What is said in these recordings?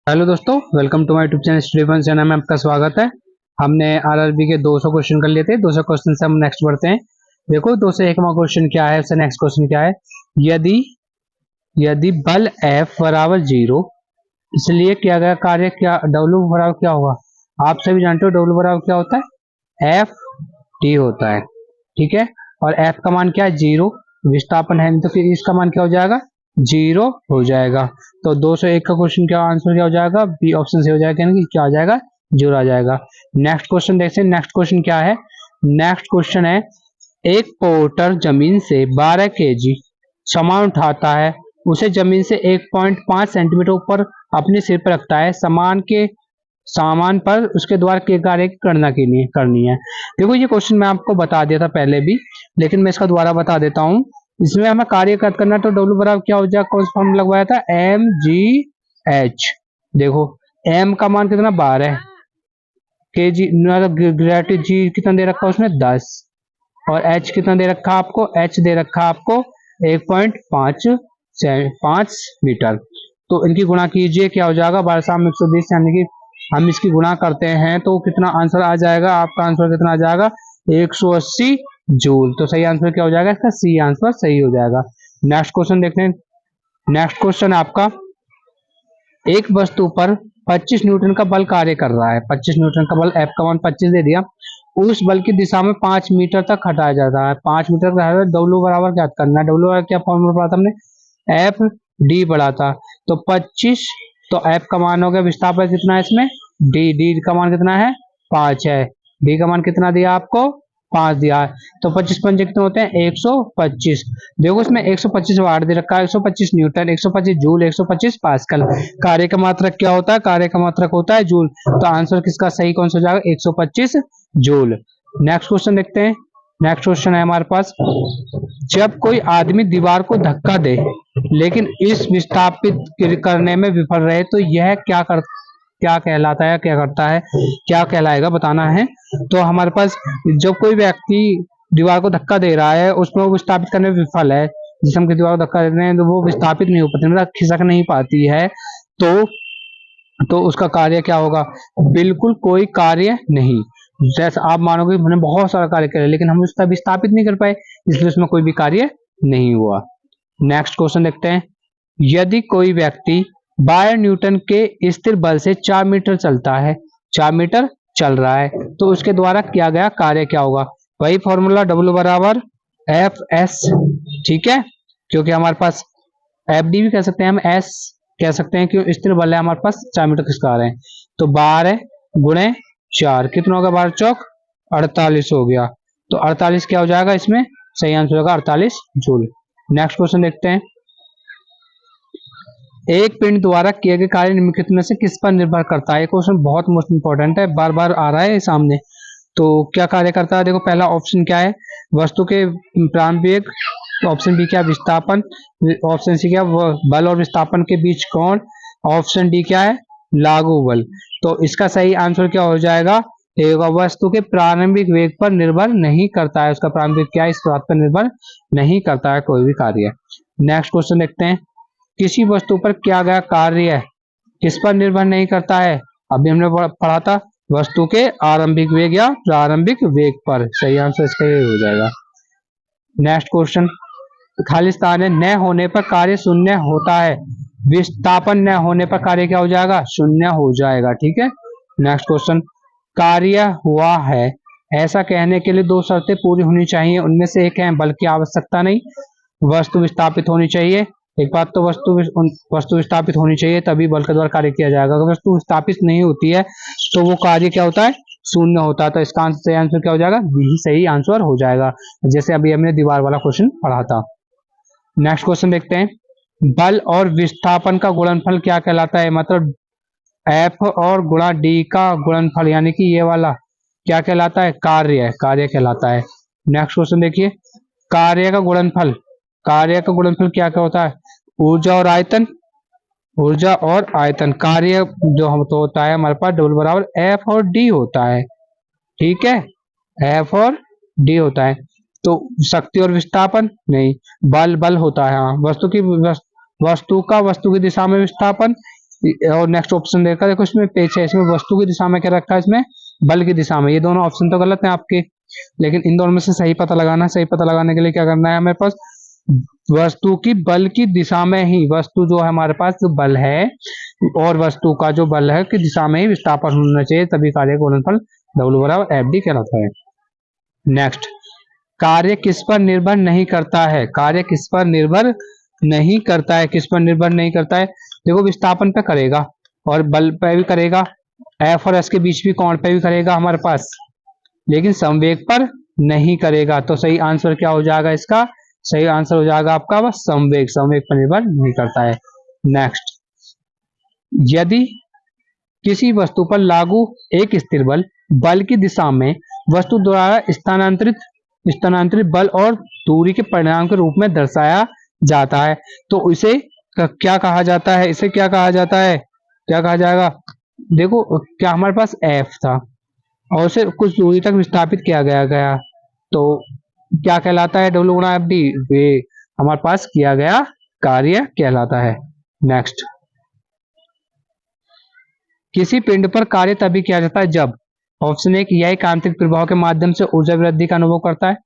Hello दोस्तों, welcome to my YouTube channel study channel में आपका स्वागत है। हमने आरआरबी के 200 क्वेश्चन कर लिए थे। 200 क्वेश्चन से हम नेक्स्ट बढ़ते हैं। देखो 201वां क्वेश्चन क्या है, उससे नेक्स्ट क्वेश्चन क्या है। यदि यदि बल F बराबर 0, इसलिए किया गया कार्य क्या W बराबर क्या होगा। आप सभी जानते हो W बराबर क्या होता है, F T होता है। ठीक है, और F का मान क्या है, 0। विस्थापन है तो फिर इसका मान क्या हो जाएगा, 0 हो जाएगा। तो 201 का क्वेश्चन क्या आंसर क्या हो जाएगा, बी ऑप्शन से हो जाएगा, यानी कि क्या आ जाएगा, 0 आ जाएगा। नेक्स्ट क्वेश्चन देखते हैं। नेक्स्ट क्वेश्चन क्या है, नेक्स्ट क्वेश्चन है एक पोर्टर जमीन से 12 केजी सामान उठाता है, उसे जमीन से 1.5 सेंटीमीटर ऊपर अपने सिर पर रखता है। सामान पर उसके द्वारा के कार्य की गणना करनी है। देखो ये क्वेश्चन मैं आपको बता दिया था पहले भी, लेकिन मैं इसका दोबारा बता देता हूँ। इसमें हमें कार्य करना, तो डब्ल्यू बराबर क्या हो जाएगा, कौन सा फॉर्मूला लगवाया था, एम जी एच। देखो एम का मान कितना, 12 के जी, ग्रेविटी जी कितना दे रखा है उसमें, 10, और एच कितना दे रखा है आपको, एच दे रखा है आपको 1.5 मीटर। तो इनकी गुणा कीजिए, क्या हो जाएगा, 12×120, यानी कि हम इसकी गुणा करते हैं तो कितना आंसर आ जाएगा, आपका आंसर कितना आ जाएगा, 180 जूल। तो सही आंसर क्या हो जाएगा, इसका सी आंसर सही हो जाएगा। नेक्स्ट क्वेश्चन देखते हैं। नेक्स्ट क्वेश्चन आपका, एक वस्तु पर 25 न्यूटन का बल कार्य कर रहा है। 25 न्यूटन का बल, एफ का मान 25 दे दिया। उस बल की दिशा में 5 मीटर तक हटाया जाता है। 5 मीटर का डब्ल्यू बराबर क्या करना है, डब्ल्यू बराबर क्या फॉर्मूला पढ़ा था हमने, एफ डी पढ़ा था। तो 25, तो एफ का मान हो गया, विस्थापन कितना है इसमें, डी, डी का मान कितना है, 5 है। डी का मान कितना दिया आपको, 5 दिया है। तो 25 पंजे कितने होते हैं, 125। देखो इसमें 125 वाट दे रखा है, 125 न्यूटन, 125 जूल, 125 पास्कल। कार्य का मात्रक क्या होता है, कार्य का मात्रक होता है जूल। तो आंसर किसका सही कौन सा हो जाएगा, 125 जूल। नेक्स्ट क्वेश्चन देखते हैं। नेक्स्ट क्वेश्चन है हमारे पास, जब कोई आदमी दीवार को धक्का दे लेकिन इस विस्थापित करने में विफल रहे, तो यह क्या कहलाता है, क्या करता है, क्या कहलाएगा, बताना है। तो हमारे पास जब कोई व्यक्ति दीवार को धक्का दे रहा है, उसमें वो विस्थापित करने में विफल है, जिसम की दीवार को धक्का देते हैं तो वो विस्थापित नहीं हो पाती, मतलब खिसक नहीं पाती है, तो उसका कार्य क्या होगा, बिल्कुल कोई कार्य नहीं। जैसे आप मानोगे मैंने बहुत सारा कार्य किया लेकिन हम उसका विस्थापित नहीं कर पाए, इसलिए उसमें कोई भी कार्य नहीं हुआ। नेक्स्ट क्वेश्चन देखते हैं। यदि कोई व्यक्ति 12 न्यूटन के स्थिर बल से 4 मीटर चलता है, 4 मीटर चल रहा है, तो उसके द्वारा किया गया कार्य क्या होगा। वही फॉर्मूला, डब्ल्यू बराबर एफ एस। ठीक है, क्योंकि हमारे पास एफ डी भी कह सकते हैं, हम एस कह सकते हैं, क्यों, स्थिर बल है हमारे पास, 4 मीटर खिसका रहे हैं। तो 12 गुणे 4 कितना होगा, 12 चौक 48 हो गया। तो 48 क्या हो जाएगा इसमें, सही आंसर होगा 48 जूल। नेक्स्ट क्वेश्चन देखते हैं। एक पिंड द्वारा किए गए कार्य निम्नलिखित में से किस पर निर्भर करता है। ये क्वेश्चन बहुत मोस्ट इंपॉर्टेंट है, बार बार आ रहा है सामने। तो क्या कार्य करता है, देखो पहला ऑप्शन क्या है, वस्तु के प्रारंभिक, ऑप्शन बी क्या, विस्थापन, ऑप्शन सी क्या, बल और विस्थापन के बीच कोण, ऑप्शन डी क्या है, लागू बल। तो इसका सही आंसर क्या हो जाएगा, वस्तु के प्रारंभिक वेग पर निर्भर नहीं करता है, उसका प्रारंभिक क्या है, इस बात पर निर्भर नहीं करता है कोई भी कार्य। नेक्स्ट क्वेश्चन देखते हैं। किसी वस्तु पर किया गया कार्य किस पर निर्भर नहीं करता है, अभी हमने पढ़ा था, वस्तु के आरंभिक वेग या प्रारंभिक वेग पर। सही आंसर इसका ये हो जाएगा। नेक्स्ट क्वेश्चन, खाली स्थान है, न होने पर कार्य शून्य होता है, विस्थापन न होने पर कार्य क्या हो जाएगा, शून्य हो जाएगा। ठीक है। नेक्स्ट क्वेश्चन, कार्य हुआ है ऐसा कहने के लिए 2 शर्तें पूरी होनी चाहिए, उनमें से एक है बल की आवश्यकता नहीं, वस्तु विस्थापित होनी चाहिए। एक बात तो वस्तु विस्थापित होनी चाहिए, तभी बल के द्वारा कार्य किया जाएगा। अगर वस्तु विस्थापित नहीं होती है तो वो कार्य क्या होता है, शून्य होता है। तो इसका आंसर क्या हो जाएगा, बी सही आंसर हो जाएगा, जैसे अभी हमने दीवार वाला क्वेश्चन पढ़ा था। नेक्स्ट क्वेश्चन देखते हैं। बल और विस्थापन का गुणनफल क्या कहलाता है, मतलब एफ और गुणा डी का गुणनफल, यानी कि ये वाला क्या कहलाता है, कार्य कहलाता है। नेक्स्ट क्वेश्चन देखिए, कार्य का गुणनफल, क्या क्या होता है, ऊर्जा और आयतन, कार्य जो हम तो होता है हमारे पास डबल बराबर एफ और डी होता है। ठीक है, एफ और डी होता है। तो शक्ति और विस्थापन नहीं, बल होता है। हाँ, वस्तु की दिशा में विस्थापन, और नेक्स्ट ऑप्शन देखा, देखो इसमें पीछे इसमें वस्तु की दिशा में क्या रखा है, इसमें बल की दिशा में। ये दोनों ऑप्शन तो गलत है आपके, लेकिन इन दोनों में से सही पता लगाना है। सही पता लगाने के लिए क्या करना है हमारे पास, वस्तु की बल की दिशा में ही, वस्तु जो है हमारे पास जो बल है और वस्तु का जो बल है की दिशा में ही विस्थापन होना चाहिए, तभी कार्य का गुणनफल W बराबर FD कहलाता है। नेक्स्ट, कार्य किस पर निर्भर नहीं करता है, कार्य किस पर निर्भर नहीं करता है, किस पर निर्भर नहीं करता है, देखो विस्थापन पे करेगा और बल पे भी करेगा, F और S के बीच भी कोण पे भी करेगा हमारे पास, लेकिन संवेग पर नहीं करेगा। तो सही आंसर क्या हो जाएगा इसका, सही आंसर हो जाएगा आपका बस संवेग, संवेग पर निर्भर नहीं करता है। नेक्स्ट, यदि किसी वस्तु पर लागू एक स्थिर बल, बल की दिशा में वस्तु द्वारा स्थानांतरित बल और दूरी के परिणाम के रूप में दर्शाया जाता है, तो इसे क्या कहा जाता है, इसे क्या कहा जाता है, क्या कहा जाएगा, देखो क्या हमारे पास F था और उसे कुछ दूरी तक विस्थापित किया गया, तो क्या कहलाता है, W गुणा FD, वे हमारे पास किया गया कार्य कहलाता है। नेक्स्ट, किसी पिंड पर कार्य तभी किया जाता है जब, ऑप्शन ए यह एक आंतरिक प्रभाव के माध्यम से ऊर्जा वृद्धि का अनुभव करता है,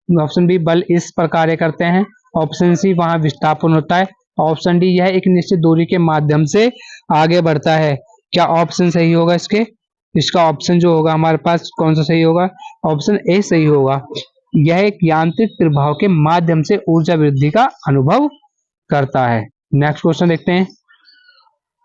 ऑप्शन बी बल इस पर कार्य करते हैं, ऑप्शन सी वहां विस्थापन होता है, ऑप्शन डी यह एक निश्चित दूरी के माध्यम से आगे बढ़ता है। क्या ऑप्शन सही होगा इसके, इसका ऑप्शन जो होगा हमारे पास कौन सा सही होगा, ऑप्शन ए सही होगा, यह एक यांत्रिक प्रभाव के माध्यम से ऊर्जा वृद्धि का अनुभव करता है। नेक्स्ट क्वेश्चन देखते हैं,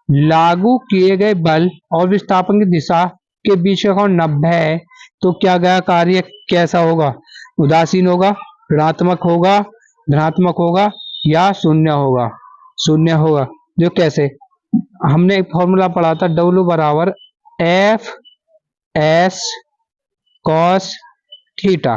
लागू किए गए बल और विस्थापन की दिशा के बीच का कोण 90 है, तो क्या गया कार्य कैसा होगा, उदासीन होगा, ऋणात्मक होगा, धनात्मक होगा या शून्य होगा, शून्य होगा। जो कैसे, हमने एक फॉर्मूला पढ़ा था, W बराबर FS cos थीटा,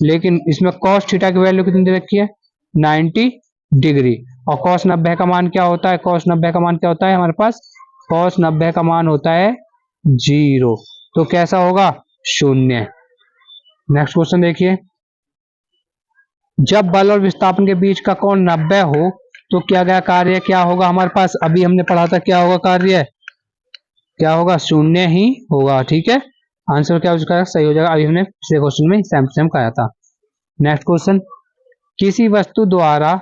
लेकिन इसमें cos थीटा की वैल्यू कितनी दे रखी है, 90 डिग्री, और cos 90 का मान क्या होता है, cos 90 का मान क्या होता है हमारे पास, cos 90 का मान होता है 0, तो कैसा होगा, शून्य। नेक्स्ट क्वेश्चन देखिए, जब बल और विस्थापन के बीच का कोण 90 हो तो क्या गया कार्य क्या होगा हमारे पास, अभी हमने पढ़ा था क्या होगा कार्य, क्या होगा, शून्य ही होगा। ठीक है, आंसर क्या हो जाएगा, सही हो जाएगा, अभी हमने पिछले क्वेश्चन में सेम कहा था। नेक्स्ट क्वेश्चन, किसी वस्तु द्वारा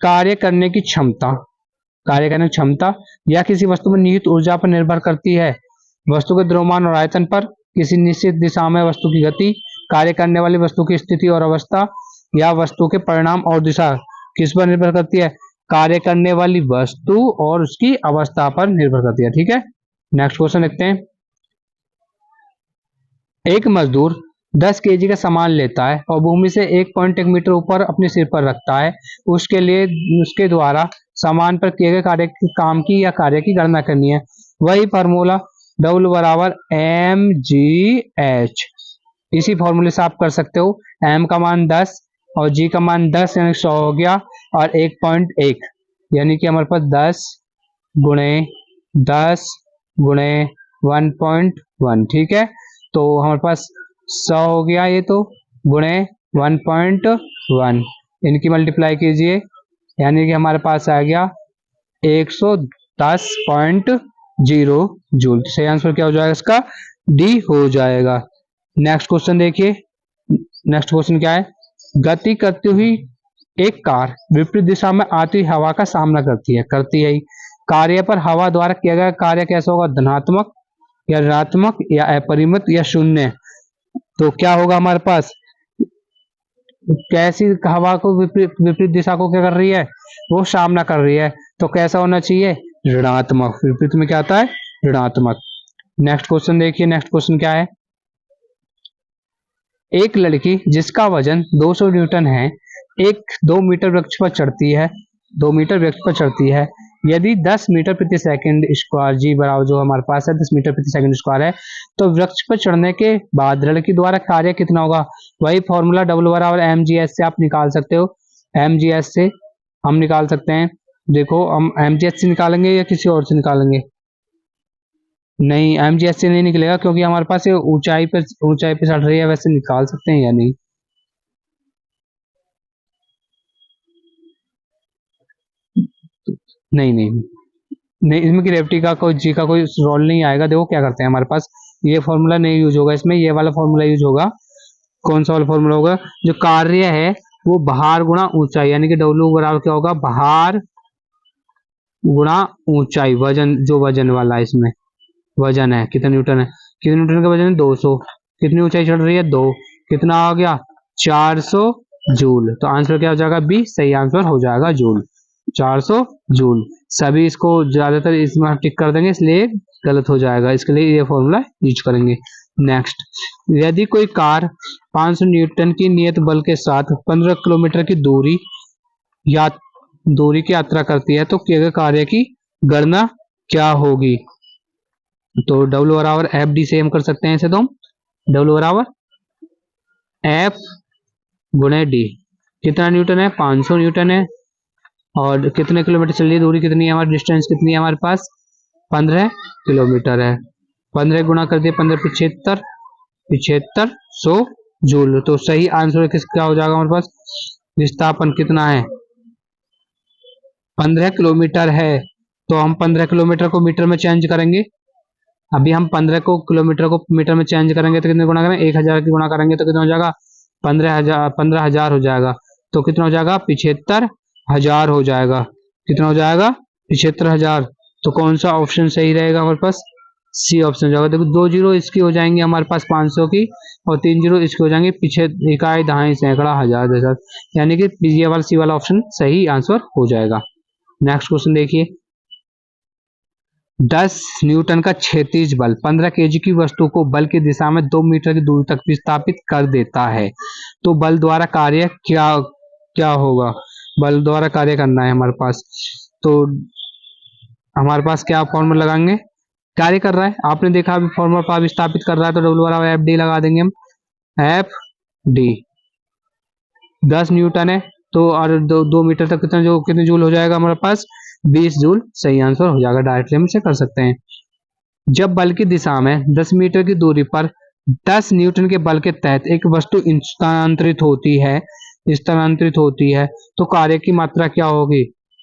कार्य करने की क्षमता, कार्य करने की क्षमता या किसी वस्तु में निहित ऊर्जा पर निर्भर करती है, वस्तु के द्रव्यमान और आयतन पर, किसी निश्चित दिशा में वस्तु की गति, कार्य करने वाली वस्तु की स्थिति और अवस्था, या वस्तु के परिणाम और दिशा किस पर निर्भर करती है, कार्य करने वाली वस्तु और उसकी अवस्था पर निर्भर करती है। ठीक है, नेक्स्ट क्वेश्चन देखते हैं, एक मजदूर 10 केजी का सामान लेता है और भूमि से 1.1 मीटर ऊपर अपने सिर पर रखता है, उसके लिए उसके द्वारा सामान पर किए गए कार्य की काम की या कार्य की गणना करनी है। वही फार्मूला W बराबर mgh, इसी फॉर्मूले से आप कर सकते हो, m का मान 10 और g का मान 10 यानी 100 हो गया, और 1.1 यानी कि हमारे पास 10 गुणे 10 गुणे 1.1, ठीक है, तो हमारे पास 100 हो गया, ये तो गुणे 1.1, इनकी मल्टीप्लाई कीजिए, यानी कि हमारे पास आ गया 110.0 जूल। सही आंसर क्या हो जाएगा इसका, डी हो जाएगा। नेक्स्ट क्वेश्चन देखिए, नेक्स्ट क्वेश्चन क्या है, गति करती हुई एक कार विपरीत दिशा में आती हवा का सामना करती है कार्य पर हवा द्वारा किया गया कार्य कैसा होगा, धनात्मक या ऋणात्मक या अपरिमित या शून्य, तो क्या होगा हमारे पास, कैसी हवा को विपरीत दिशा को क्या कर रही है, वो सामना कर रही है, तो कैसा होना चाहिए, ऋणात्मक, विपरीत में क्या आता है, ऋणात्मक। नेक्स्ट क्वेश्चन देखिए, नेक्स्ट क्वेश्चन क्या है, एक लड़की जिसका वजन 200 न्यूटन है, एक 2 मीटर वृक्ष पर चढ़ती है, 2 मीटर वृक्ष पर चढ़ती है, यदि 10 मीटर प्रति सेकंड स्क्वायर जी बराबर जो हमारे पास है 10 मीटर प्रति सेकंड स्क्वायर है, तो वृक्ष पर चढ़ने के बाद लड़की द्वारा कार्य कितना होगा, वही फॉर्मूला W बराबर mgh से आप निकाल सकते हो, mgh से हम निकाल सकते हैं, देखो हम mgh से निकालेंगे या किसी और से निकालेंगे, नहीं mgh से नहीं निकलेगा, क्योंकि हमारे पास ये ऊंचाई पे चढ़ रही है, वैसे निकाल सकते हैं या नहीं, नहीं नहीं नहीं, इसमें ग्रेविटी का कोई जी का कोई रोल नहीं आएगा। देखो क्या करते हैं, हमारे पास ये फॉर्मूला नहीं यूज होगा, इसमें ये वाला फॉर्मूला यूज होगा। कौन सा वाला फॉर्मूला होगा? जो कार्य है वो भार गुणा ऊंचाई, यानी कि डब्ल्यू बराबर क्या होगा? भार गुणा ऊंचाई, वजन, जो वजन वाला है, इसमें वजन है कितना न्यूटन है, कितने न्यूटन का वजन है? 200। कितनी ऊंचाई चढ़ रही है? 2। कितना आ गया? 400 जूल। तो आंसर क्या हो जाएगा? बी सही आंसर हो जाएगा, जूल। 400 जूल। सभी इसको ज्यादातर इसमें हम टिक कर देंगे, इसलिए गलत हो जाएगा, इसके लिए ये फॉर्मूला यूज करेंगे। नेक्स्ट, यदि कोई कार 500 न्यूटन की नियत बल के साथ 15 किलोमीटर की दूरी की यात्रा करती है तो किए गए कार्य की गणना क्या होगी? तो डब्ल्यू बराबर एफ डी से हम कर सकते हैं इसे, तो हम डब्ल्यू बराबर एफ गुणे डी। कितना न्यूटन है? 500 न्यूटन है। और कितने किलोमीटर चल रही है, दूरी कितनी है हमारी, डिस्टेंस कितनी है हमारे पास? 15 किलोमीटर है। 15 गुणा कर दिए, 15 75, 7500 जूल। तो सही आंसर किसका हो जाएगा हमारे पास? विस्थापन कितना है? 15 किलोमीटर है। तो हम 15 किलोमीटर को मीटर में चेंज करेंगे। अभी हम 15 को किलोमीटर को मीटर में चेंज करेंगे तो कितने गुणा करेंगे? 1000 की गुणा करेंगे तो कितना हो जाएगा? 15,000 हो जाएगा। तो कितना हो जाएगा? 75,000 हो जाएगा। कितना हो जाएगा? 75,000। तो कौन सा ऑप्शन सही रहेगा हमारे पास? सी ऑप्शन हो जाएगा। देखो 2 जीरो इसकी हो जाएंगी हमारे पास 500 की, और 3 जीरो इसकी हो जाएंगी पीछे इकाई, दहाई, सैकड़ा, हजार, दशक, यानी कि ये वाला सी वाला ऑप्शन सही आंसर हो जाएगा। नेक्स्ट क्वेश्चन देखिए, 10 न्यूटन का क्षैतिज बल 15 केजी की वस्तु को बल की दिशा में 2 मीटर की दूरी तक विस्थापित कर देता है, तो बल द्वारा कार्य क्या क्या होगा? बल द्वारा कार्य करना है हमारे पास, तो हमारे पास क्या फॉर्मूला लगाएंगे? कार्य कर रहा है, आपने देखा अभी फॉर्मूला पर विस्थापित कर रहा है, तो डब्ल्यू बराबर एफ डी लगा देंगे हम। एफ डी 10 न्यूटन है, तो और 2 मीटर तक कितने जूल हो जाएगा हमारे पास? 20 जूल सही आंसर हो जाएगा। डायरेक्टली हम इसे कर सकते हैं। जब बल की दिशा में 10 मीटर की दूरी पर 10 न्यूटन के बल के तहत एक वस्तु स्थानांतरित होती है तो कार्य की मात्रा क्या होगी?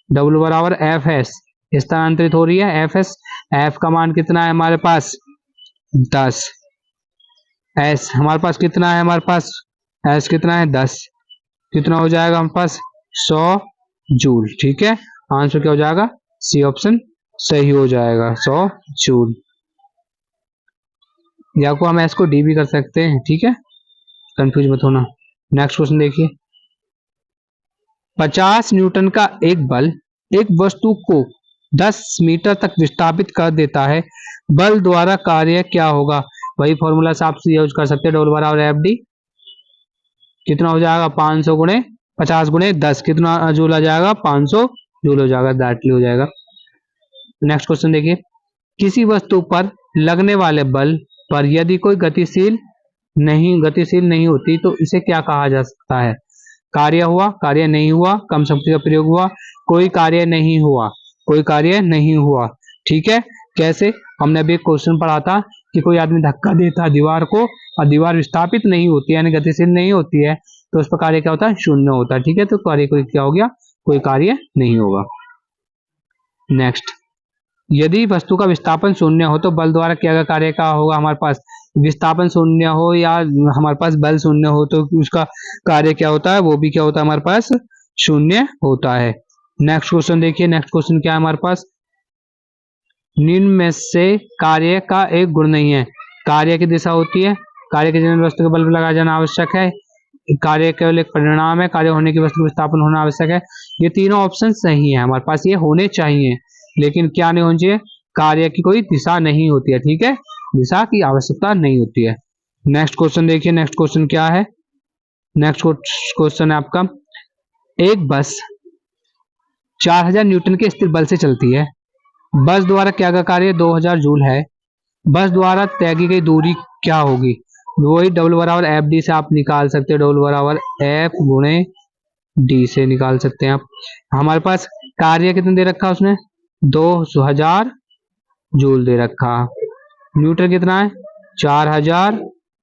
डब्ल्यू बराबर एफ एस, स्थानांतरित हो रही है, एफ एस, एफ का मान कितना है हमारे पास? 10। एस हमारे पास कितना है? हमारे पास एस कितना है? 10। कितना हो जाएगा हमारे पास? 100 जूल। ठीक है, आंसर क्या हो जाएगा? सी ऑप्शन सही हो जाएगा, 100 जूल। या को हम एस को डी भी कर सकते हैं, ठीक है, कंफ्यूज मत होना। नेक्स्ट क्वेश्चन देखिए, 50 न्यूटन का एक बल एक वस्तु को 10 मीटर तक विस्थापित कर देता है, बल द्वारा कार्य क्या होगा? वही फॉर्मूला से आप यूज कर सकते हैं, डबल बराबर एफ डी। कितना हो जाएगा? 500 गुणे 50 गुणे 10, कितना जूल आ जाएगा? 500 जूल हो जाएगा, डायरेक्टली हो जाएगा। नेक्स्ट क्वेश्चन देखिए, किसी वस्तु पर लगने वाले बल पर यदि कोई गतिशील नहीं होती तो इसे क्या कहा जा सकता है? कार्य हुआ, कार्य नहीं हुआ, कम शक्ति का प्रयोग हुआ, कोई कार्य नहीं हुआ, कोई कार्य नहीं हुआ। ठीक है, कैसे? हमने अभी एक क्वेश्चन पढ़ा था कि कोई आदमी धक्का देता है दीवार को और दीवार विस्थापित नहीं होती है, यानी गतिशील नहीं होती है, तो उस पर कार्य क्या होता है? शून्य होता है। ठीक है, तो कार्य कोई क्या हो गया? कोई कार्य नहीं होगा। नेक्स्ट, यदि वस्तु का विस्थापन शून्य हो तो बल द्वारा किया गया कार्य क्या होगा हमारे पास? विस्थापन शून्य हो या हमारे पास बल शून्य हो तो उसका कार्य क्या होता है? वो भी क्या होता है हमारे पास? शून्य होता है। नेक्स्ट क्वेश्चन देखिए, नेक्स्ट क्वेश्चन क्या है हमारे पास? निम्न में से कार्य का एक गुण नहीं है। कार्य की दिशा होती है, कार्य के जन्य वस्तु के बल लगाया जाना आवश्यक है, कार्य केवल एक परिणाम है, कार्य होने की वस्तु विस्थापन होना आवश्यक है। ये तीनों ऑप्शन सही है हमारे पास, ये होने चाहिए, लेकिन क्या नहीं होना चाहिए? कार्य की कोई दिशा नहीं होती है। ठीक है, दिशा की आवश्यकता नहीं होती है। नेक्स्ट क्वेश्चन देखिए, नेक्स्ट क्वेश्चन क्या है? नेक्स्ट क्वेश्चन है आपका, एक बस 4000 न्यूटन के स्थिर बल से चलती है, बस द्वारा क्या का कार्य 2000 जूल है, बस द्वारा तय की गई दूरी क्या होगी? वही डब्ल्यू बराबर एफ डी से आप निकाल सकते हो, डब्ल्यू बराबर एफ गुणे डी से निकाल सकते हैं आप। हमारे पास कार्य कितना दे रखा है उसने? 2000 जूल दे रखा, न्यूटन कितना है? 4000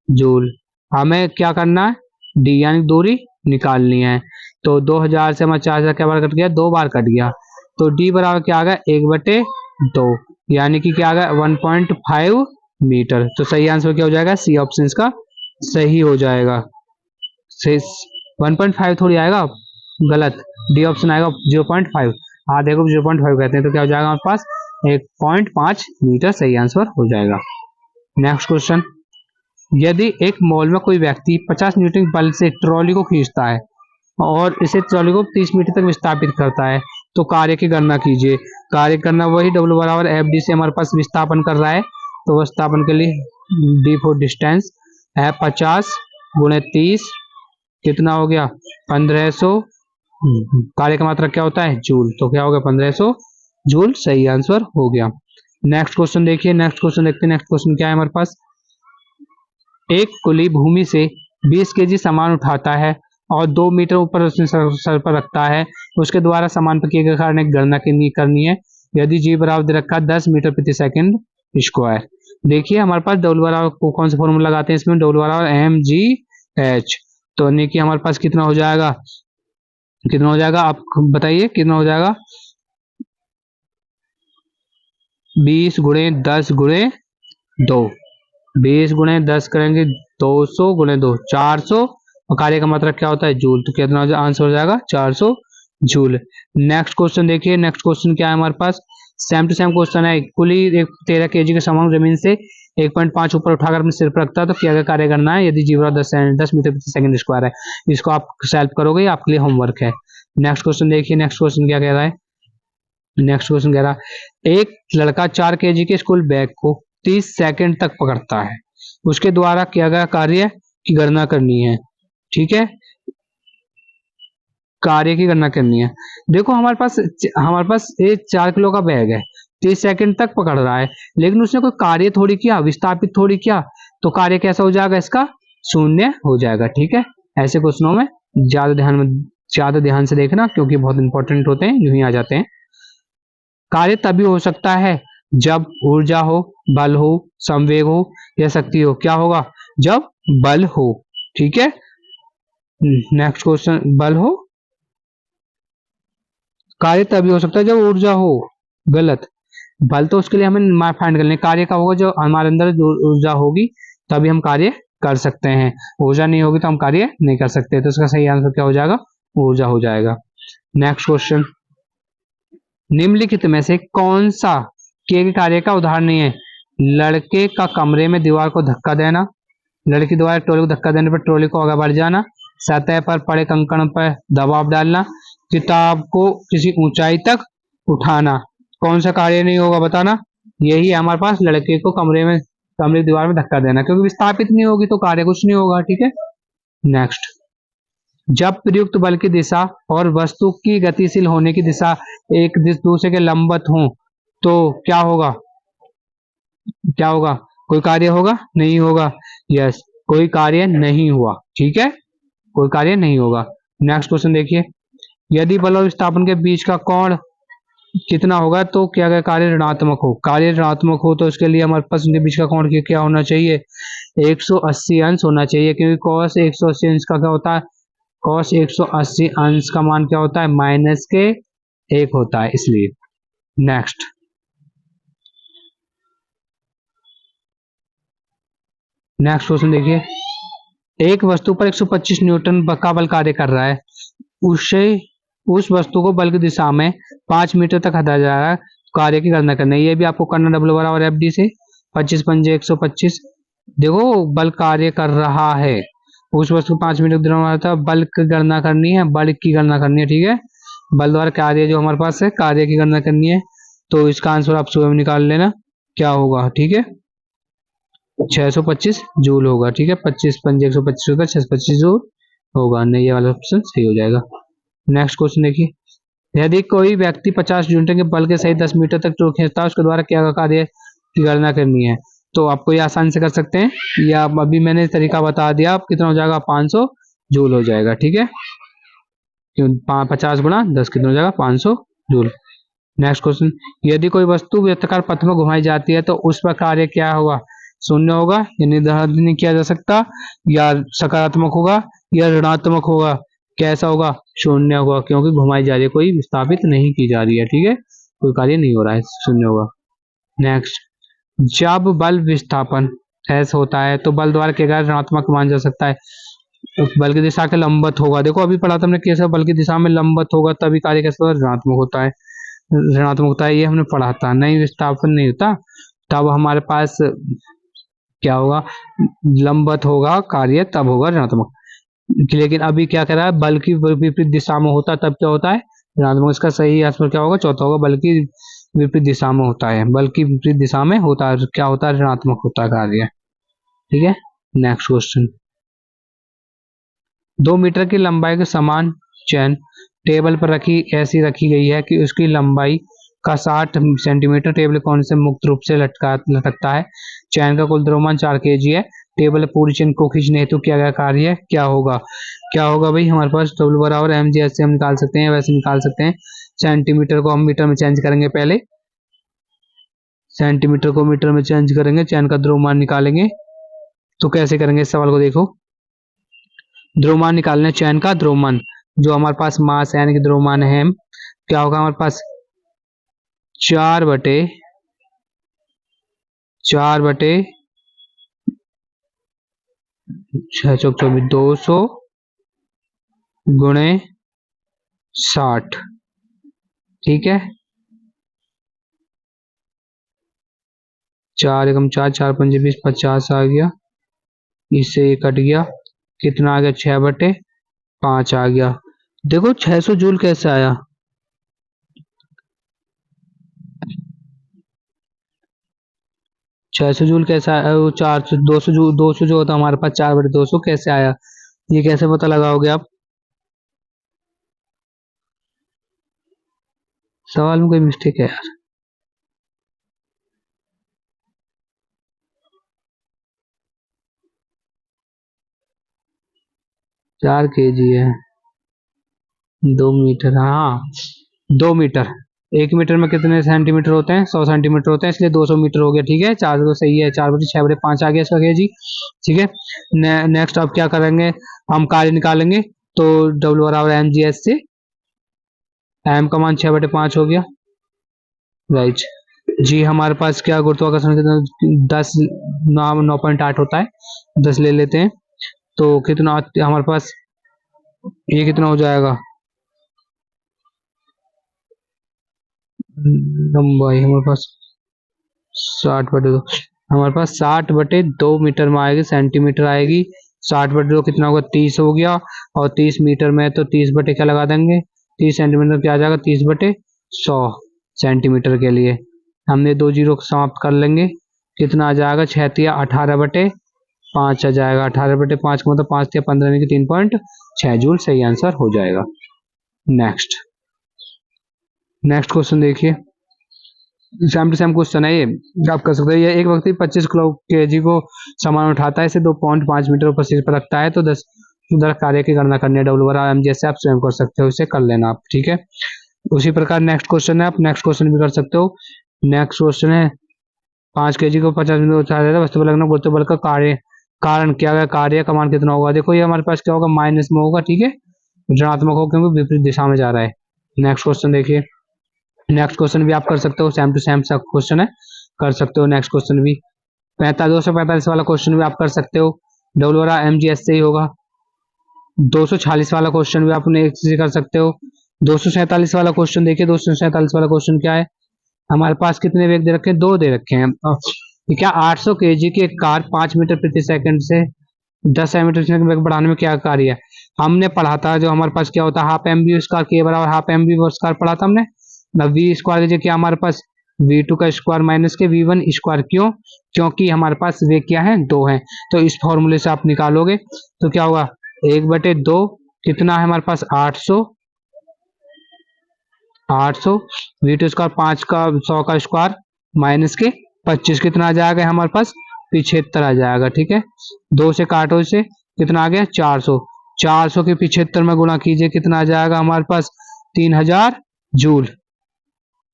जूल। हमें क्या करना है? डी यानी दूरी निकालनी है। तो 2000 से हमारा 4000 क्या बार कट गया? 2 बार कट गया, तो डी बराबर क्या आ गया? 1/2 2, यानी कि क्या आ गया 1.5 मीटर। तो सही आंसर क्या हो जाएगा, सी ऑप्शन का सही हो जाएगा। 1.5 थोड़ी आएगा, गलत, डी ऑप्शन आएगा 0.5। आधे को 0.5 कहते हैं, तो क्या हो जाएगा हमारे पास 1.5 मीटर सही आंसर हो जाएगा। नेक्स्ट क्वेश्चन, यदि एक मॉल में कोई व्यक्ति 50 न्यूटन बल से ट्रॉली को खींचता है और इसे ट्रॉली को 30 मीटर तक विस्थापित करता है, तो कार्य की गणना कीजिए। कार्य करना वही W बराबर FD से हमारे पास विस्थापन कर रहा है, तो विस्थापन के लिए D फॉर डिस्टेंस है 50 गुणे 30, कितना हो गया 1500। कार्य का मात्रा क्या होता है, जूल, तो क्या हो गया 1500 जूल, सही आंसर हो गया। नेक्स्ट क्वेश्चन देखिए, नेक्स्ट क्वेश्चन देखते हैं। नेक्स्ट क्वेश्चन क्या है हमारे पास, एक कुली भूमि से 20 केजी सामान उठाता है और 2 मीटर ऊपर उसने सर पर रखता है, उसके द्वारा सामान पर किए गए कार्य की गणना करनी है यदि जी बराबर दे रखा 10 मीटर प्रति सेकंड स्क्वायर। देखिए हमारे पास डब्ल्यू बराबर को कौन सा फॉर्मूला लगाते हैं, इसमें डब्ल्यू बराबर mgh, तो यानी कि हमारे पास कितना हो जाएगा, कितना हो जाएगा आप बताइए, कितना हो जाएगा 20 गुणे 10 गुणे 2, 20 गुणे 10 करेंगे 200 गुणे 2 400, और कार्य का मात्रा क्या होता है, जूल, तो कितना आंसर हो जाएगा 400 जूल। नेक्स्ट क्वेश्चन देखिए, नेक्स्ट क्वेश्चन क्या है हमारे पास, सेम टू सेम क्वेश्चन है। कुली 13 केजी के सामान जमीन से 1.5 ऊपर उठाकर अपने सिर पर रखता है, तो क्या कार्य करना है यदि जी बराबर 10 मीटर प्रति सेकंड स्क्वायर है। इसको आप सॉल्व करोगे, आपके लिए होमवर्क है। नेक्स्ट क्वेश्चन देखिए, नेक्स्ट क्वेश्चन क्या कह रहा है, नेक्स्ट क्वेश्चन कह रहा है एक लड़का 4 केजी के स्कूल बैग को 30 सेकंड तक पकड़ता है, उसके द्वारा किया गया कार्य की गणना करनी है। ठीक है, कार्य की गणना करनी है। देखो हमारे पास एक 4 किलो का बैग है, 30 सेकंड तक पकड़ रहा है, लेकिन उसने कोई कार्य थोड़ी किया, विस्थापित थोड़ी किया, तो कार्य कैसा हो जाएगा, इसका शून्य हो जाएगा। ठीक है, ऐसे क्वेश्चनों में ज्यादा ध्यान से देखना, क्योंकि बहुत इंपॉर्टेंट होते हैं, यूं ही आ जाते हैं। कार्य तभी हो सकता है जब ऊर्जा हो, बल हो, संवेग हो या शक्ति हो। क्या होगा, जब बल हो। ठीक है, नेक्स्ट क्वेश्चन, बल हो, कार्य तभी हो सकता है जब ऊर्जा हो, गलत, बल तो उसके लिए हमें फाइंड करना है। कार्य का होगा जो हमारे अंदर जो ऊर्जा होगी तभी हम कार्य कर सकते हैं, ऊर्जा नहीं होगी तो हम कार्य नहीं कर सकते, तो इसका सही आंसर क्या हो जाएगा, ऊर्जा हो जाएगा। नेक्स्ट क्वेश्चन, निम्नलिखित में से कौन सा किए गए कार्य का उदाहरण नहीं है, लड़के का कमरे में दीवार को धक्का देना, लड़की द्वारा ट्रॉली को धक्का देने पर ट्रॉली को आगे बढ़ जाना, सतह पर पड़े कंकड़ पर दबाव डालना, किताब को किसी ऊंचाई तक उठाना। कौन सा कार्य नहीं होगा बताना, यही है हमारे पास, लड़के को कमरे की दीवार में धक्का देना, क्योंकि विस्थापित नहीं होगी तो कार्य कुछ नहीं होगा। ठीक है, नेक्स्ट, जब प्रयुक्त बल की दिशा और वस्तु की गतिशील होने की दिशा एक दूसरे के लंबवत हो, तो क्या होगा, क्या होगा, कोई कार्य होगा, नहीं होगा, यस, कोई कार्य नहीं हुआ। ठीक है, कोई कार्य नहीं होगा। नेक्स्ट क्वेश्चन देखिए, यदि बल और विस्थापन के बीच का कोण कितना होगा, तो क्या क्या कार्य ऋणात्मक हो, कार्य ऋणात्मक हो तो उसके लिए हमारे पास उनके बीच का कोण क्या होना चाहिए, 180 अंश होना चाहिए, क्योंकि cos 180 अंश का क्या होता है, cos 180 अंश का मान क्या होता है, माइनस के 1 होता है, इसलिए। नेक्स्ट, नेक्स्ट क्वेश्चन देखिए, एक वस्तु पर 125 न्यूटन का बल कार्य कर रहा है, उस वस्तु को बल की दिशा में 5 मीटर तक हटाया जा रहा है, कार्य की गणना करना है। ये भी आपको करना W बराबर FD से 25 पंजे 125। देखो बल कार्य कर रहा है, उस वस्तु 5 मीटर दूर था, बल की गणना करनी है, बल की गणना करनी है। ठीक है, बल द्वारा कार्य जो हमारे पास है, कार्य की गणना करनी है, तो इसका आंसर आप सुबह में निकाल लेना क्या होगा। ठीक है, 625 जूल होगा। ठीक है, 25 पंजे 125 होगा, 625 जूल होगा, नहीं ये वाला ऑप्शन सही हो जाएगा। नेक्स्ट क्वेश्चन देखिए, यदि कोई व्यक्ति 50 न्यूटन के बल के सही 10 मीटर तक ट्रॉली खींचता है, उसके द्वारा क्या कार्य की गणना करनी है, तो आपको ये आसानी से कर सकते हैं, या अभी मैंने तरीका बता दिया, आप कितना हो जाएगा 500 जूल हो जाएगा। ठीक है, 50 गुणा 10 कितना हो जाएगा 500 जूल। नेक्स्ट क्वेश्चन, यदि कोई वस्तु वृत्ताकार पथ में घुमाई जाती है तो उस पर कार्य क्या होगा, शून्य होगा, या निर्धारित नहीं किया जा सकता, या सकारात्मक होगा या ऋणात्मक होगा, कैसा होगा, शून्य होगा, क्योंकि घुमाई जा रही है, कोई विस्थापित नहीं की जा रही है। ठीक है, कोई कार्य नहीं हो रहा है, शून्य होगा। नेक्स्ट, जब बल विस्थापन ऐसा होता है तो बल द्वारा किया गया ऋणात्मक मान जा सकता है। तो बल की दिशा के लंबवत होगा, देखो अभी पढ़ा था हमने कैसे बल की दिशा में लंबवत होगा तभी कार्य कैसे होगा, ऋणात्मक होता है। ऋणात्मक होता है, ये हमने पढ़ा था। नहीं विस्थापन नहीं होता तब हमारे पास क्या होगा, लंबवत होगा कार्य तब होगा ऋणात्मक। लेकिन अभी क्या कह रहा है, बल की विपरीत दिशा में होता तब क्या होता है, ऋणात्मक। इसका सही आंसर क्या होगा, चौथा होगा, बल की विपरीत दिशा में होता है। बल की विपरीत दिशा में होता है क्या होता है, ऋणात्मक होता है कार्य। ठीक है, नेक्स्ट क्वेश्चन। 2 मीटर की लंबाई के समान चैन टेबल पर ऐसी रखी गई है कि उसकी लंबाई का 60 सेंटीमीटर टेबल कोण से मुक्त रूप से लटकता है। चैन का कुल द्रव्यमान 4 kg है। टेबल पूरी चैन को खींचने हेतु किया गया कार्य है, क्या होगा। क्या होगा भाई, हमारे पास डब्ल्यू बराबर एम जी एस से हम निकाल सकते हैं, वैसे निकाल सकते हैं। सेंटीमीटर को हम मीटर में चेंज करेंगे, पहले सेंटीमीटर को मीटर में चेंज करेंगे, चैन का द्रव्यमान निकालेंगे। तो कैसे करेंगे इस सवाल को, देखो द्रव्यमान निकालने, चैन का द्रव्यमान जो हमारे पास मास है यानी कि द्रव्यमान है, क्या होगा हमारे पास 4/4 6 चौक 24 200 गुणे 60। ठीक है, 4 एकम 4 4 पंजे 20 50 आ गया, इससे ये कट गया, कितना आ गया 6/5 आ गया। देखो 600 जूल कैसे आया, 600 जूल कैसे आया, वो 400 200 जो होता हमारे पास 4/200 कैसे आया, ये कैसे पता लगाओगे आप, सवाल में कोई मिस्टेक है यार। 4 kg है, 2 मीटर, हाँ 2 मीटर, 1 मीटर में कितने सेंटीमीटर होते हैं, 100 सेंटीमीटर होते हैं, इसलिए 200 मीटर हो गया। ठीक है, 4 तो सही है, 4/6/5 आ गया इसका केजी। ठीक है, नेक्स्ट अब क्या करेंगे, हम कार्य निकालेंगे। तो डब्ल्यू बराबर एम जी एस से एम का मान 6/5 हो गया, राइट। जी हमारे पास क्या गुरुत्वाकर्षण कितना 10 9.8 होता है, 10 ले लेते हैं। तो कितना हमारे पास, ये कितना हो जाएगा, लंबाई हमारे पास 60/2, हमारे पास 60/2 मीटर में आएगी, सेंटीमीटर आएगी। 60/2 कितना होगा, 30 हो गया, और 30 मीटर में तो 30 बटे क्या लगा देंगे, 30 सेंटीमीटर क्या आ जाएगा, 30/100 सेंटीमीटर के लिए हमने 2 जीरो समाप्त कर लेंगे, कितना आ जाएगा 6×18/5 आ जाएगा, 18/5 का मतलब 5×15 यानी कि 3.6 जूल सही आंसर हो जाएगा। नेक्स्ट क्वेश्चन देखिए, सेम टू सेम क्वेश्चन है ये, आप कर सकते हैं। ये एक व्यक्ति 25 किलो केजी को सामान उठाता है, इसे 2.5 मीटर ऊपर शीर्ष पर रखता है, तो 10 कार्य की गणना करनी है, डब्ल्यू बराबर एम जैसे आप स्वयं कर सकते हो, इसे कर लेना आप। ठीक है, उसी प्रकार नेक्स्ट क्वेश्चन है, आप नेक्स्ट क्वेश्चन भी कर सकते हो। नेक्स्ट क्वेश्चन है, 5 kg को 50 मीटर उठाया जाता है, वस्तु बल लगना गुरुत्व बल का कारण क्या गया, कार्य का मान कितना होगा। देखो ये हमारे पास क्या होगा, माइनस में होगा। ठीक है, ऋणात्मक होगा क्योंकि विपरीत दिशा में जा रहा है। नेक्स्ट क्वेश्चन देखिए, नेक्स्ट क्वेश्चन भी आप कर सकते हो, सेम टू सेम सा क्वेश्चन है, कर सकते हो। नेक्स्ट क्वेश्चन भी 245 वाला क्वेश्चन भी आप कर सकते हो, डब्ल्यू बराबर एम जी एस से ही होगा। 246 वाला क्वेश्चन भी आपने एक से कर सकते हो। 247 वाला क्वेश्चन देखिए, 247 वाला क्वेश्चन क्या है, हमारे पास कितने वेग दे रखे हैं, 2 दे रखे हैं। क्या 800 kg की एक कार 5 मीटर प्रति सेकंड से 10 सेंटीमीटर वेग बढ़ाने में क्या कार्य है। हमने पढ़ा था जो हमारे पास क्या होता है, हाफ एम बी स्क्वायर के बराबर हाफ एम बी स्क्वायर पढ़ा था हमने ना, वी स्क्वायर की क्या हमारे पास v2 का स्क्वायर माइनस के v1 स्क्वायर, क्यों, क्योंकि हमारे पास वेग क्या है, 2 है। तो इस फॉर्मूले से आप निकालोगे तो क्या होगा, 1/2 कितना है हमारे पास 800 v2 स्क्वायर 5 का 100 का स्क्वायर माइनस के 25 कितना आ जाएगा हमारे पास 75 आ जाएगा। ठीक है, 2 से काटो, इसे कितना आ गया 400 के 75 में गुणा कीजिए, कितना आ जाएगा हमारे पास 3000 जूल,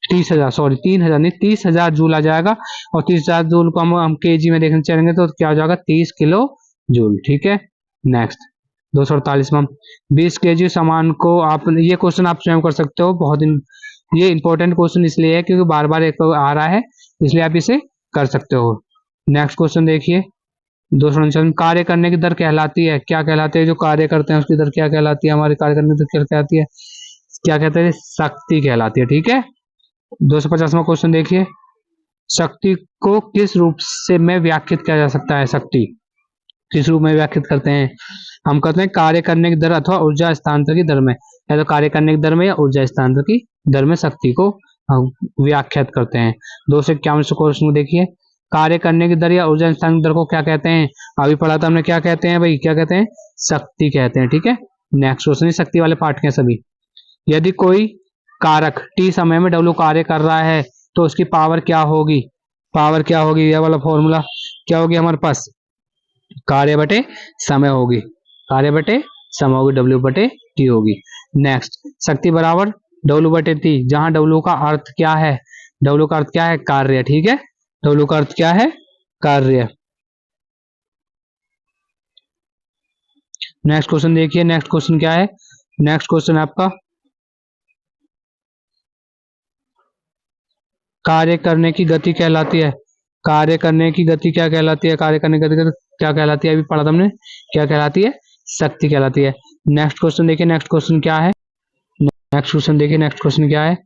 30,000 सॉरी 3,000 नहीं 30,000 जूल आ जाएगा। और 30,000 जूल को हम केजी में देखने चलेंगे तो क्या हो जाएगा 30 किलो जूल। ठीक है, नेक्स्ट 248 में 20 kg सामान को आप, ये क्वेश्चन आप स्वयं कर सकते हो, बहुत ये इंपॉर्टेंट क्वेश्चन इसलिए है क्योंकि बार बार एक आ रहा है, इसलिए आप इसे कर सकते हो। नेक्स्ट क्वेश्चन देखिए 249, कार्य करने की दर कहलाती है, क्या कहलाती है, जो कार्य करते हैं उसकी दर क्या कहलाती है, हमारे कार्य करने की दर क्या कहलाती है, क्या कहते हैं, शक्ति कहलाती है। ठीक है। 250वां क्वेश्चन देखिए, शक्ति को किस रूप से में व्याख्यात किया जा सकता है, शक्ति किस रूप में व्याख्यात करते हैं, हम कहते हैं कार्य करने की दर अथवा ऊर्जा स्थानांतरण की दर में, या तो कार्य करने की दर में या ऊर्जा स्थानांतरण की दर में शक्ति को हम व्याख्यात करते हैं। 251 क्वेश्चन को देखिए, कार्य करने की दर या ऊर्जा स्थानांतरण दर को क्या कहते हैं, अभी पढ़ा था हमने, क्या कहते हैं भाई, क्या कहते हैं, शक्ति कहते हैं। ठीक है। नेक्स्ट क्वेश्चन, शक्ति वाले पार्ट के सभी, यदि कोई कारक टी समय में डब्ल्यू कार्य कर रहा है तो उसकी पावर क्या होगी, पावर क्या होगी, यह वाला फॉर्मूला क्या होगी हमारे पास, कार्य बटे समय होगी, कार्य बटे समय होगी, डब्ल्यू बटे टी होगी। नेक्स्ट, शक्ति बराबर डब्ल्यू बटे टी, जहां डब्ल्यू का अर्थ क्या है, डब्ल्यू का अर्थ क्या है, कार्य। ठीक है। डब्ल्यू का अर्थ क्या है, कार्य। नेक्स्ट क्वेश्चन देखिए, नेक्स्ट क्वेश्चन क्या है, नेक्स्ट क्वेश्चन आपका कार्य करने की गति कहलाती है, कार्य करने की गति क्या कहलाती है, कार्य करने की गति क्या कहलाती है, अभी पढ़ा था हमने, क्या कहलाती है, शक्ति कहलाती है। नेक्स्ट क्वेश्चन देखिए, नेक्स्ट क्वेश्चन क्या है, नेक्स्ट क्वेश्चन देखिए, नेक्स्ट क्वेश्चन क्या है,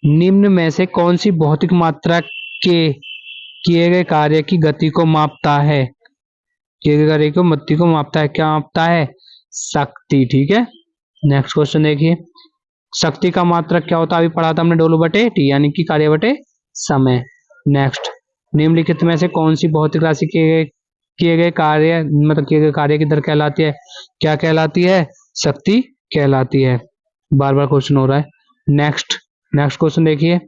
निम्न में से कौन सी भौतिक मात्रा के किए गए कार्य की गति को मापता है, किए गए कार्य को गति को मापता है, क्या मापता है, शक्ति। ठीक है। नेक्स्ट क्वेश्चन देखिए, शक्ति का मात्रक क्या होता है, अभी पढ़ा था हमने, डब्ल्यू बटे टी, यानी कि कार्य बटे समय। नेक्स्ट, निम्नलिखित में से कौन सी भौतिक राशि किए गए कार्य, मतलब किए गए कार्य की दर कहलाती है, क्या कहलाती है, शक्ति कहलाती है। बार बार क्वेश्चन हो रहा है। नेक्स्ट, नेक्स्ट क्वेश्चन देखिए,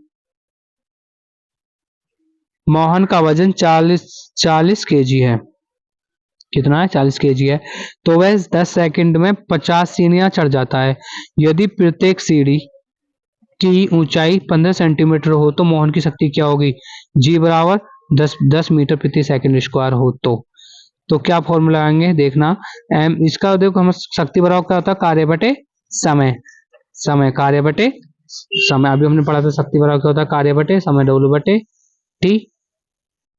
मोहन का वजन 40 केजी है, कितना है, 40 केजी है, तो वह 10 सेकंड में 50 सीढ़ियां चढ़ जाता है। यदि प्रत्येक सीढ़ी की ऊंचाई 15 सेंटीमीटर हो तो मोहन की शक्ति क्या होगी, जी बराबर 10 मीटर प्रति सेकंड स्क्वायर हो तो क्या फॉर्मूला लगाएंगे, देखना एम, इसका देखो हम, शक्ति बराबर क्या होता है, कार्य बटे समय, समय कार्य बटे समय, अभी हमने पढ़ा था शक्ति बराबर क्या होता है, कार्य बटे समय, डब्ल्यू बटे टी।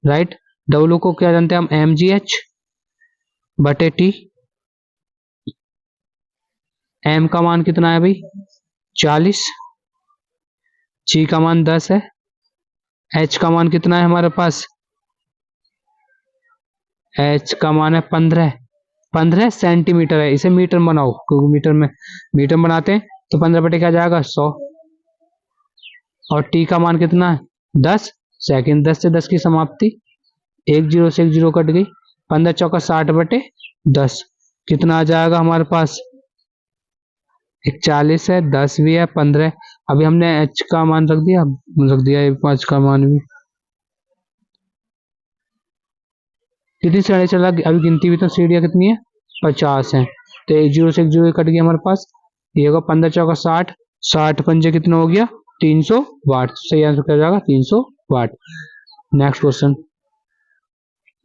राइट। डब्ल्यू को क्या जानते हैं हम, एम जी एच बटे टी। एम का मान कितना है भाई, 40, जी का मान 10 है, एच का मान कितना है हमारे पास, एच का मान है 15 सेंटीमीटर है, इसे मीटर बनाओ क्योंकि मीटर बनाते हैं तो 15 बटे क्या जाएगा, 100, और टी का मान कितना है, 10 सेकंड, 10 से 10 की समाप्ति, 1 0 से 1 0 कट गई, 15 चौका 60 बटे 10, कितना आ जाएगा हमारे पास, 40 है, 10 भी है, 15, अभी हमने एच का मान रख दिया, 5 का मान भी, कितनी सीढ़ियां चला, अभी गिनती भी तो सीढ़ियां कितनी है, 50 है, तो 1 0 से 1 0 कट गया हमारे पास, ये होगा 15 चौका 60, 60 पंजे कितना हो गया, 300 वाट, सही आंसर क्या जाएगा, 300 वाट। नेक्स्ट क्वेश्चन,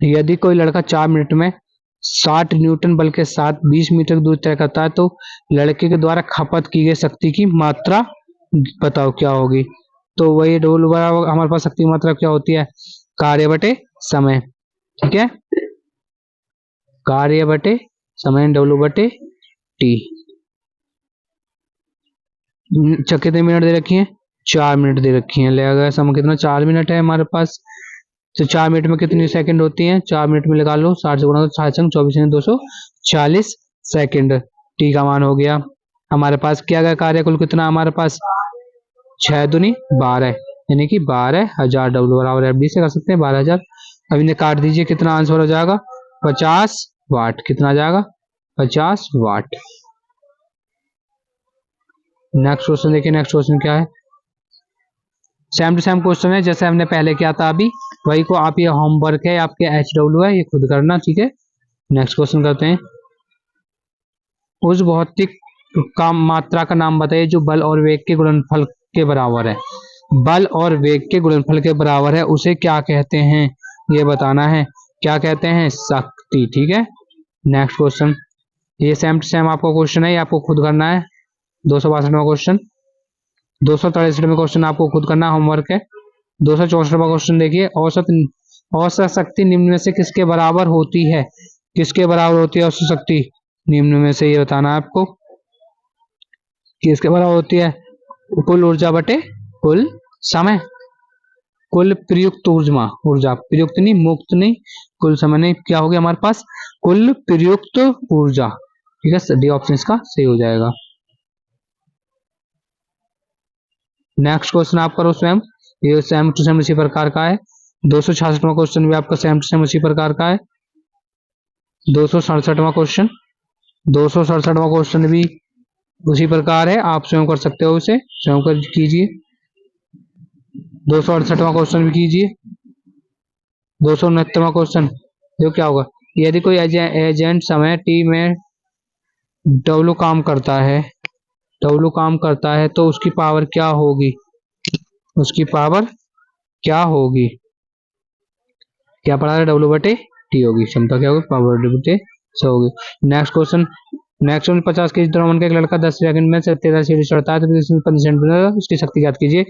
यदि कोई लड़का 4 मिनट में 60 न्यूटन बल के साथ 20 मीटर दूर तय करता है तो लड़के के द्वारा खपत की गई शक्ति की मात्रा बताओ क्या होगी, तो वही डब्ल्यू बराबर हमारे पास शक्ति की मात्रा क्या होती है, कार्य बटे समय। ठीक है, कार्य बटे समय, डब्ल्यू बटे टी। कितने मिनट दे रखी है, 4 मिनट दे रखी है, लगेगा समय कितना, 4 मिनट है हमारे पास, तो 4 मिनट में कितनी सेकंड होती हैं, 4 मिनट में लगा लो, 60 से गुणा तो 60 24 240 सेकंड। टी का मान हो गया हमारे पास, क्या गया कार्य कुल कितना हमारे पास, 6 दूनी 12, यानी कि 12,000, डब्ल्यू बराबर एफडी से कर सकते हैं 12,000। अब इन्हें काट दीजिए, कितना आंसर हो जाएगा, 50 वाट, कितना आ जाएगा, 50 वाट। नेक्स्ट क्वेश्चन देखिए, नेक्स्ट क्वेश्चन क्या है, सेम टू सेम क्वेश्चन है जैसे हमने पहले किया था, अभी वही को आप, ये होमवर्क है आपके, एच डब्ल्यू है, ये खुद करना। ठीक है। नेक्स्ट क्वेश्चन करते हैं, उस भौतिक का मात्रा का नाम बताइए जो बल और वेग के गुणनफल के बराबर है, बल और वेग के गुणनफल के बराबर है, उसे क्या कहते हैं ये बताना है, क्या कहते हैं, शक्ति। ठीक है। नेक्स्ट क्वेश्चन, ये सेम टू सेम आपका क्वेश्चन है, ये आपको खुद करना है, 262वां क्वेश्चन, 263 में क्वेश्चन आपको खुद करना, होमवर्क है। 264वां क्वेश्चन देखिए, औसत शक्ति निम्न में से किसके बराबर होती है? किसके बराबर होती है औसत शक्ति निम्न में से? ये बताना है आपको कि किसके बराबर होती है? कुल ऊर्जा बटे कुल समय, कुल प्रयुक्त ऊर्जा, प्रयुक्त नहीं, मुक्त नहीं, कुल समय नहीं, क्या हो गया हमारे पास? कुल प्रयुक्त ऊर्जा। ठीक है, डी ऑप्शन इसका सही हो जाएगा। नेक्स्ट क्वेश्चन आप करो स्वयं, ये सेम टू सेम इसी प्रकार का है। 266वां क्वेश्चन भी आपका सेम टू सेम इसी प्रकार का है। 267वां क्वेश्चन, 267वां क्वेश्चन भी उसी प्रकार है, आप स्वयं कर सकते हो, उसे स्वयं कर कीजिए। 268वां क्वेश्चन भी कीजिए। 269वां क्वेश्चन, जो क्या होगा? यदि कोई एजेंट समय टी में डब्लू काम करता है, डब्लू काम करता है तो उसकी पावर क्या होगी? उसकी पावर क्या होगी? क्या पढ़ा है? डब्लू बटे टी होगी, क्षमता क्या होगी? पावर डब्लू बटे सौ होगी। नेक्स्ट क्वेश्चन, नेक्स्ट 50 के द्रव्यमान का एक लड़का 10 सेकंड में 13 सीढ़ी चढ़ता है तो 15 उसकी शक्ति ज्ञात कीजिए।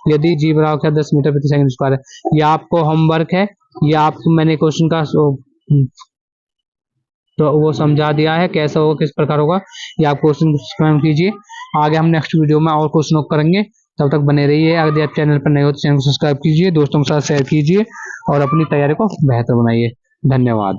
यदि जी बराबर क्या 10 मीटर प्रति सेकंड स्क्वायर है। ये आपको होमवर्क है, ये आपको मैंने क्वेश्चन का तो वो समझा दिया है कैसा होगा, किस प्रकार होगा, ये आप क्वेश्चन स्वयं कीजिए। आगे हम नेक्स्ट वीडियो में और क्वेश्चन करेंगे, तब तक बने रहिए। अगर आप चैनल पर नए हो तो चैनल को सब्सक्राइब कीजिए, दोस्तों के साथ शेयर कीजिए और अपनी तैयारी को बेहतर बनाइए। धन्यवाद।